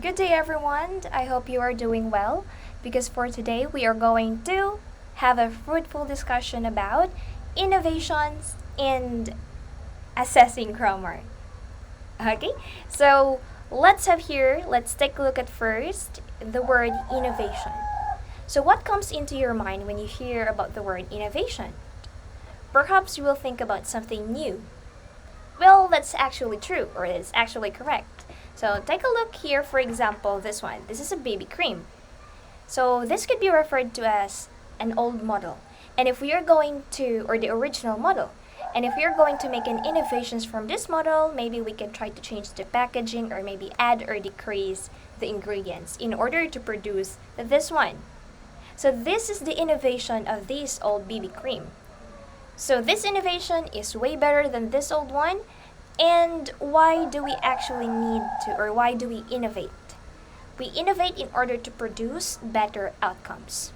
Good day, everyone. I hope you are doing well because for today we are going to have a fruitful discussion about innovations and assessing grammar. Okay, so let's take a look at first the word innovation. So, what comes into your mind when you hear about the word innovation? Perhaps you will think about something new. Well, that's actually true, or it's actually correct. So take a look here, for example, this one. This is a baby cream. So this could be referred to as an old model. And if we are going to, or the original model, and if we are going to make an innovations from this model, maybe we can try to change the packaging or maybe add or decrease the ingredients in order to produce this one. So this is the innovation of this old BB cream. So this innovation is way better than this old one. And why do we actually need to, or why do we innovate? We innovate in order to produce better outcomes.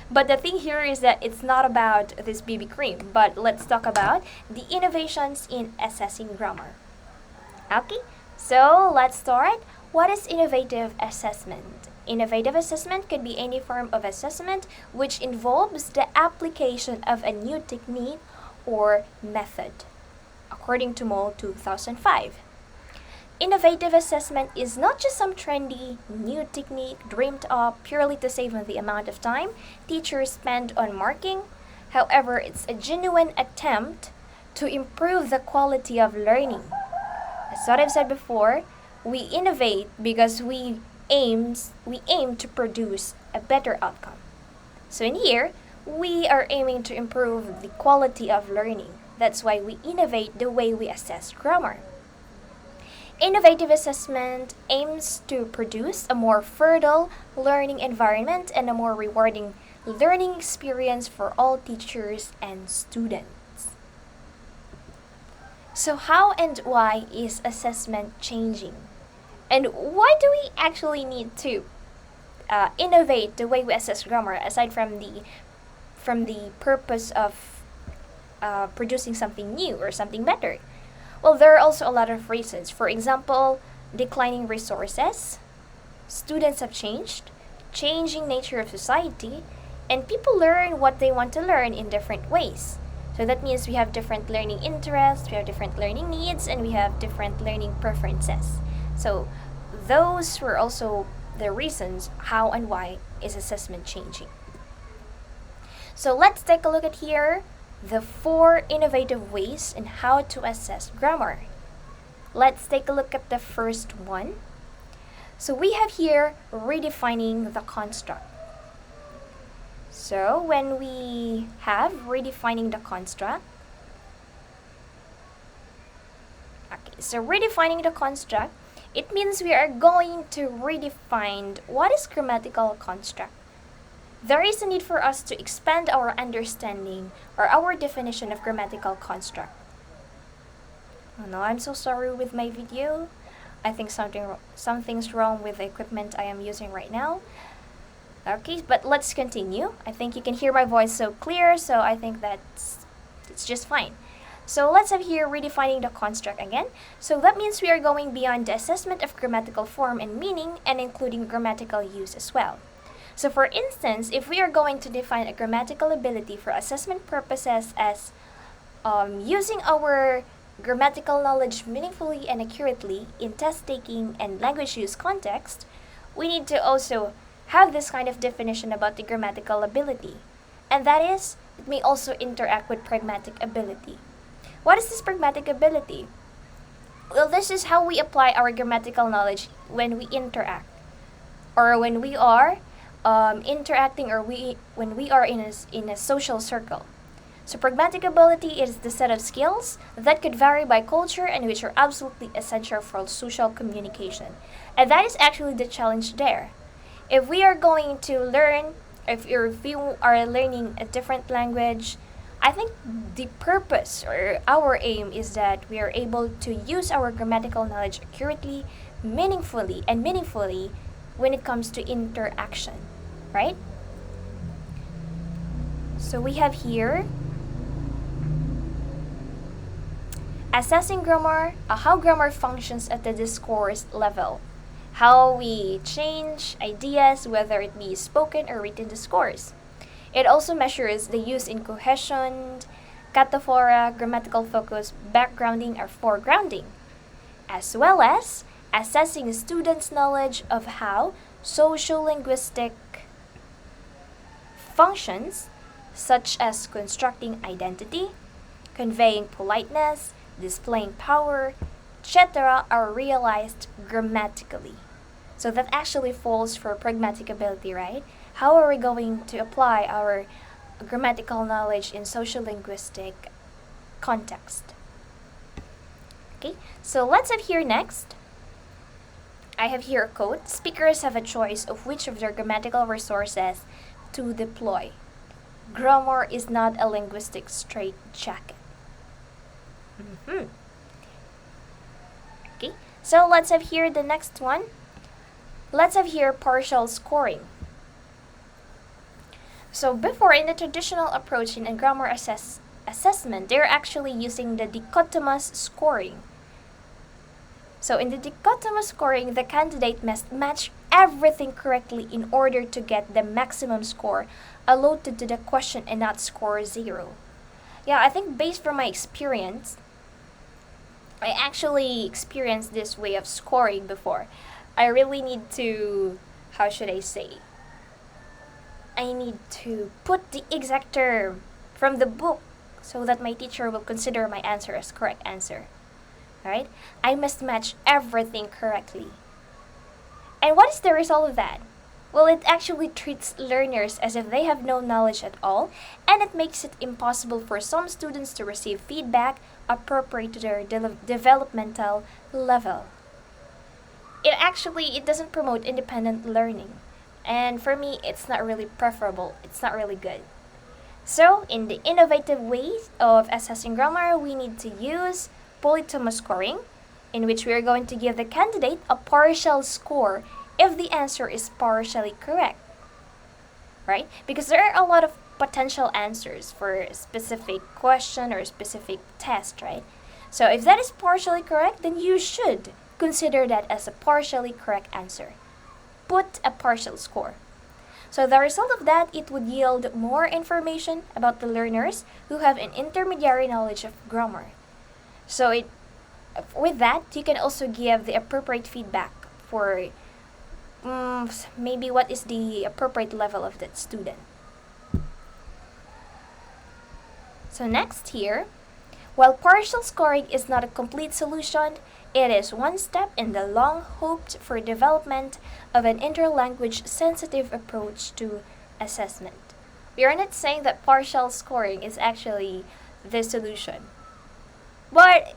But the thing here is that it's not about this BB cream, but let's talk about the innovations in assessing grammar. Okay, so let's start. What is innovative assessment? Innovative assessment could be any form of assessment which involves the application of a new technique or method, according to Moll 2005. Innovative assessment is not just some trendy, new technique dreamed up purely to save on the amount of time teachers spend on marking. However, it's a genuine attempt to improve the quality of learning. As what I've said before, we innovate because we aim to produce a better outcome. So in here, we are aiming to improve the quality of learning. That's why we innovate the way we assess grammar. Innovative assessment aims to produce a more fertile learning environment and a more rewarding learning experience for all teachers and students. So how and why is assessment changing? And why do we actually need to innovate the way we assess grammar aside from the purpose of producing something new or something better? Well, there are also a lot of reasons. For example, declining resources, students have changed, changing nature of society, and people learn what they want to learn in different ways. So that means we have different learning interests, we have different learning needs, and we have different learning preferences. So those were also the reasons how and why is assessment changing. So let's take a look at here the 4 innovative ways in how to assess grammar. Let's take a look at the first one. So we have here redefining the construct. So when we have redefining the construct, redefining the construct, it means we are going to redefine what is grammatical construct. There is a need for us to expand our understanding or our definition of grammatical construct. Oh no, I'm so sorry with my video. I think something's wrong with the equipment I am using right now. Okay, but let's continue. I think you can hear my voice so clear, so I think it's just fine. So let's have here redefining the construct again. So that means we are going beyond the assessment of grammatical form and meaning and including grammatical use as well. So for instance, if we are going to define a grammatical ability for assessment purposes as using our grammatical knowledge meaningfully and accurately in test taking and language use context, we need to also have this kind of definition about the grammatical ability. And that is, it may also interact with pragmatic ability. What is this pragmatic ability? Well, this is how we apply our grammatical knowledge when we interact or when we are interacting or when we are in a social circle. So pragmatic ability is the set of skills that could vary by culture and which are absolutely essential for social communication. And that is actually the challenge there. If we are going to learn, if you are learning a different language, I think the purpose or our aim is that we are able to use our grammatical knowledge accurately, meaningfully when it comes to interaction, right? So we have here assessing grammar, how grammar functions at the discourse level. how we change ideas, whether it be spoken or written discourse. It also measures the use in cohesion, cataphora, grammatical focus, backgrounding, or foregrounding, as well as assessing students' knowledge of how sociolinguistic functions, such as constructing identity, conveying politeness, displaying power, etc., are realized grammatically. So that actually falls for pragmatic ability, right? How are we going to apply our grammatical knowledge in sociolinguistic context? Okay, so let's have here next. I have here a quote. Speakers have a choice of which of their grammatical resources to deploy. Grammar is not a linguistic straitjacket. Okay, so let's have here the next one. Let's have here partial scoring. So before, in the traditional approach in a grammar assessment, they're actually using the dichotomous scoring. So in the dichotomous scoring, the candidate must match everything correctly in order to get the maximum score allotted to the question and not score 0. Yeah, I think based from my experience, I actually experienced this way of scoring before. I really need to, how should I say? I need to put the exact term from the book so that my teacher will consider my answer as correct answer. Right? I must match everything correctly. And what is the result of that? Well, it actually treats learners as if they have no knowledge at all, and it makes it impossible for some students to receive feedback appropriate to their developmental level. It doesn't promote independent learning. And for me, it's not really preferable. It's not really good. So, in the innovative ways of assessing grammar, we need to use polytomous scoring, in which we are going to give the candidate a partial score if the answer is partially correct. Right? Because there are a lot of potential answers for a specific question or a specific test, right? So if that is partially correct, then you should consider that as a partially correct answer. Put a partial score. So the result of that, it would yield more information about the learners who have an intermediary knowledge of grammar. So with that, you can also give the appropriate feedback for maybe what is the appropriate level of that student. So next here, while partial scoring is not a complete solution, it is one step in the long-hoped-for development of an interlanguage sensitive approach to assessment. We are not saying that partial scoring is actually the solution, but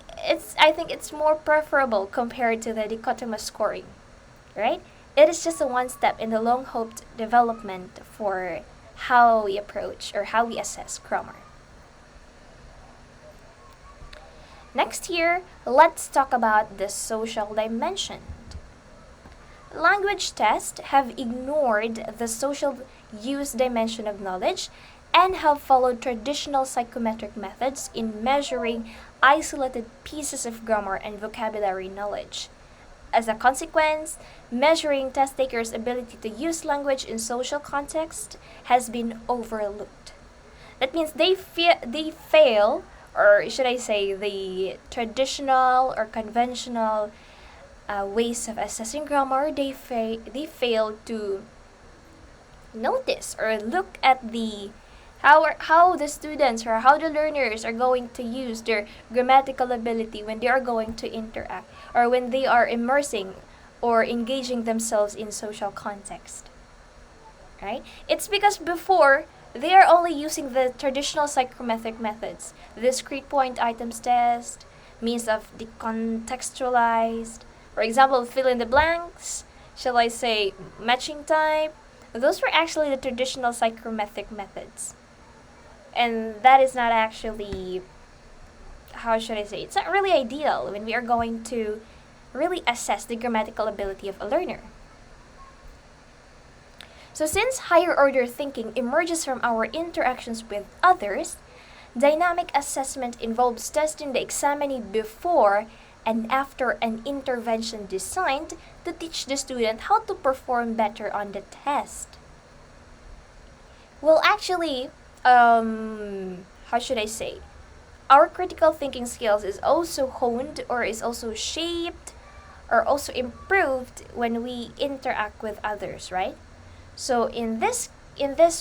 I think it's more preferable compared to the dichotomous scoring, right? It is just a one step in the long-hoped development for how we approach or how we assess grammar. Next here, let's talk about the social dimension. Language tests have ignored the social use dimension of knowledge and have followed traditional psychometric methods in measuring isolated pieces of grammar and vocabulary knowledge. As a consequence, measuring test takers' ability to use language in social context has been overlooked. That means they fail, or should I say, the traditional or conventional ways of assessing grammar, they fail to notice or look at the how the students or how the learners are going to use their grammatical ability when they are going to interact or when they are immersing or engaging themselves in social context. Right? It's because before, they are only using the traditional psychometric methods, the discrete point items test, means of decontextualized, for example, fill in the blanks, shall I say matching type. Those were actually the traditional psychometric methods. And that is not actually, how should I say, it's not really ideal when we are going to really assess the grammatical ability of a learner. So since higher order thinking emerges from our interactions with others, dynamic assessment involves testing the examinee before and after an intervention designed to teach the student how to perform better on the test. Well, actually, how should I say? Our critical thinking skills is also honed or is also shaped or also improved when we interact with others, right? So in this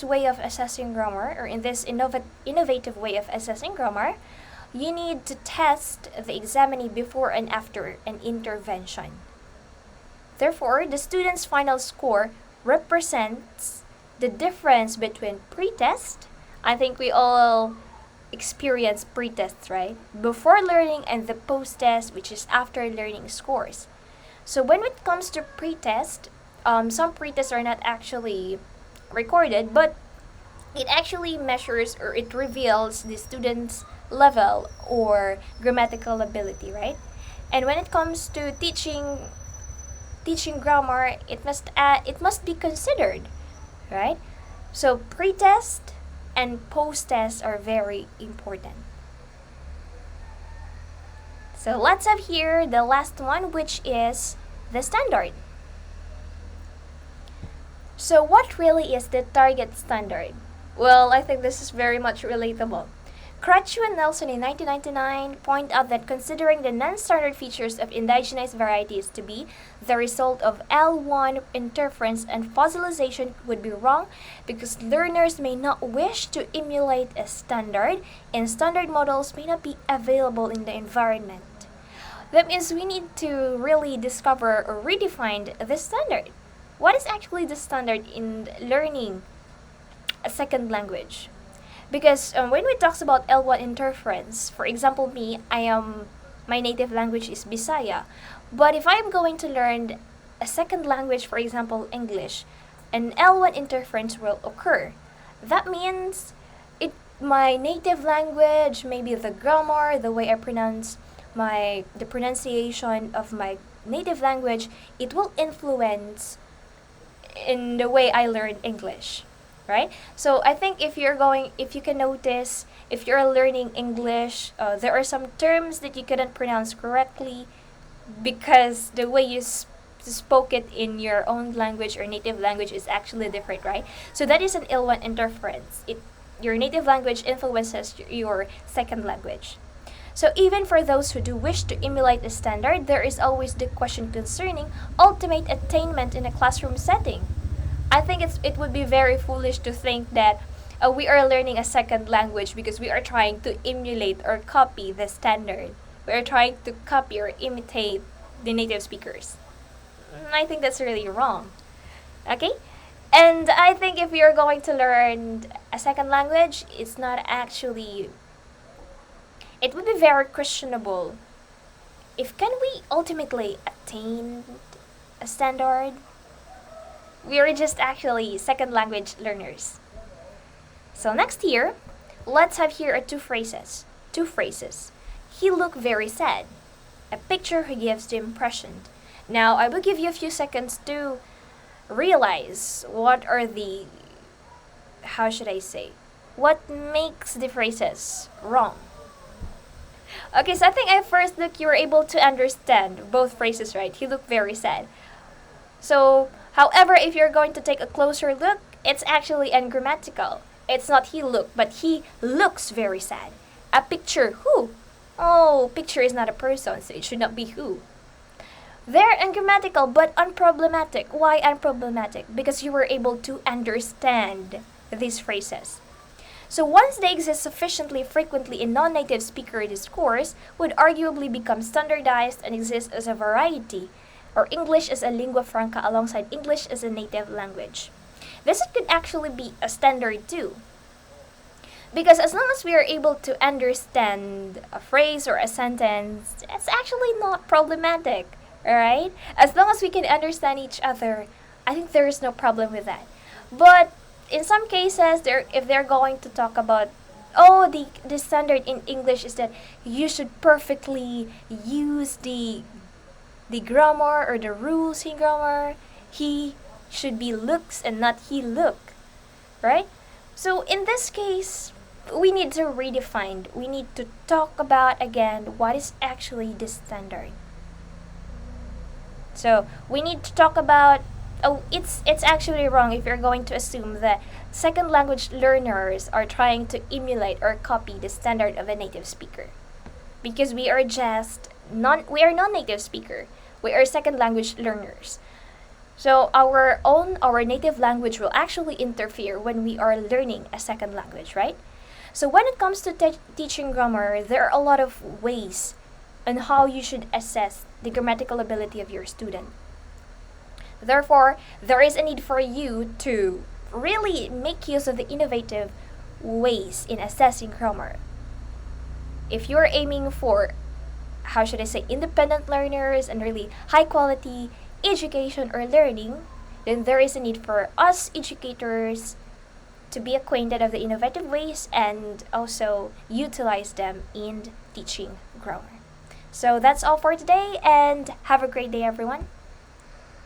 way of assessing grammar, or in this innovative way of assessing grammar, you need to test the examinee before and after an intervention. Therefore, the student's final score represents the difference between pre-test. I think we all experience pre-tests, right? Before learning, and the post-test, which is after learning scores. So when it comes to pre-test, some pre-tests are not actually recorded, but it actually measures or it reveals the student's level or grammatical ability, right? And when it comes to teaching grammar, it must be considered, right? So pre-test and post-test are very important. So let's have here the last one, which is the standard. So what really is the target standard? Well, I think this is very much relatable. Cratchit and Nelson in 1999 point out that considering the non-standard features of indigenous varieties to be the result of L1 interference and fossilization would be wrong, because learners may not wish to emulate a standard, and standard models may not be available in the environment. That means we need to really discover or redefine the standard. What is actually the standard in learning a second language? Because when we talk about L1 interference, for example, my native language is Bisaya. But if I'm going to learn a second language, for example, English, an L1 interference will occur. That means my native language, maybe the grammar, the way I pronounce the pronunciation of my native language, it will influence in the way I learn English, right? So I think if you can notice, if you're learning English, there are some terms that you couldn't pronounce correctly because the way you spoke it in your own language or native language is actually different, right? So that is an L1 interference. Your native language influences your second language. So even for those who do wish to emulate a standard, there is always the question concerning ultimate attainment in a classroom setting. I think it would be very foolish to think that we are learning a second language because we are trying to emulate or copy the standard. We are trying to copy or imitate the native speakers. I think that's really wrong. Okay? And I think if you're going to learn a second language, it would be very questionable if can we ultimately attain a standard. We are just actually second language learners. So next here, let's have here two phrases. He looked very sad. A picture who gives the impression. Now I will give you a few seconds to realize what makes the phrases wrong. Okay, so I think at first look you were able to understand both phrases, right? He looked very sad. So, however, if you're going to take a closer look, it's actually ungrammatical. It's not he looked, but he looks very sad. A picture who? Oh, picture is not a person, so it should not be who. They're ungrammatical but unproblematic. Why unproblematic? Because you were able to understand these phrases. So once they exist sufficiently frequently in non-native speaker discourse, would arguably become standardized and exist as a variety, or English as a lingua franca alongside English as a native language. This could actually be a standard too. Because as long as we are able to understand a phrase or a sentence, it's actually not problematic, alright? As long as we can understand each other, I think there is no problem with that. But in some cases, if they're going to talk about, the standard in English is that you should perfectly use the grammar or the rules in grammar. He should be looks and not he look, right? So in this case, we need to redefine. We need to talk about again what is actually the standard. So we need to talk about. Oh, it's actually wrong if you're going to assume that second language learners are trying to emulate or copy the standard of a native speaker, because we are non-native speaker. We are second language learners. So our native language will actually interfere when we are learning a second language, right? So when it comes to teaching grammar, there are a lot of ways on how you should assess the grammatical ability of your student. Therefore, there is a need for you to really make use of the innovative ways in assessing grammar. If you're aiming for, how should I say, independent learners and really high quality education or learning, then there is a need for us educators to be acquainted of the innovative ways and also utilize them in teaching grammar. So that's all for today, and have a great day, everyone.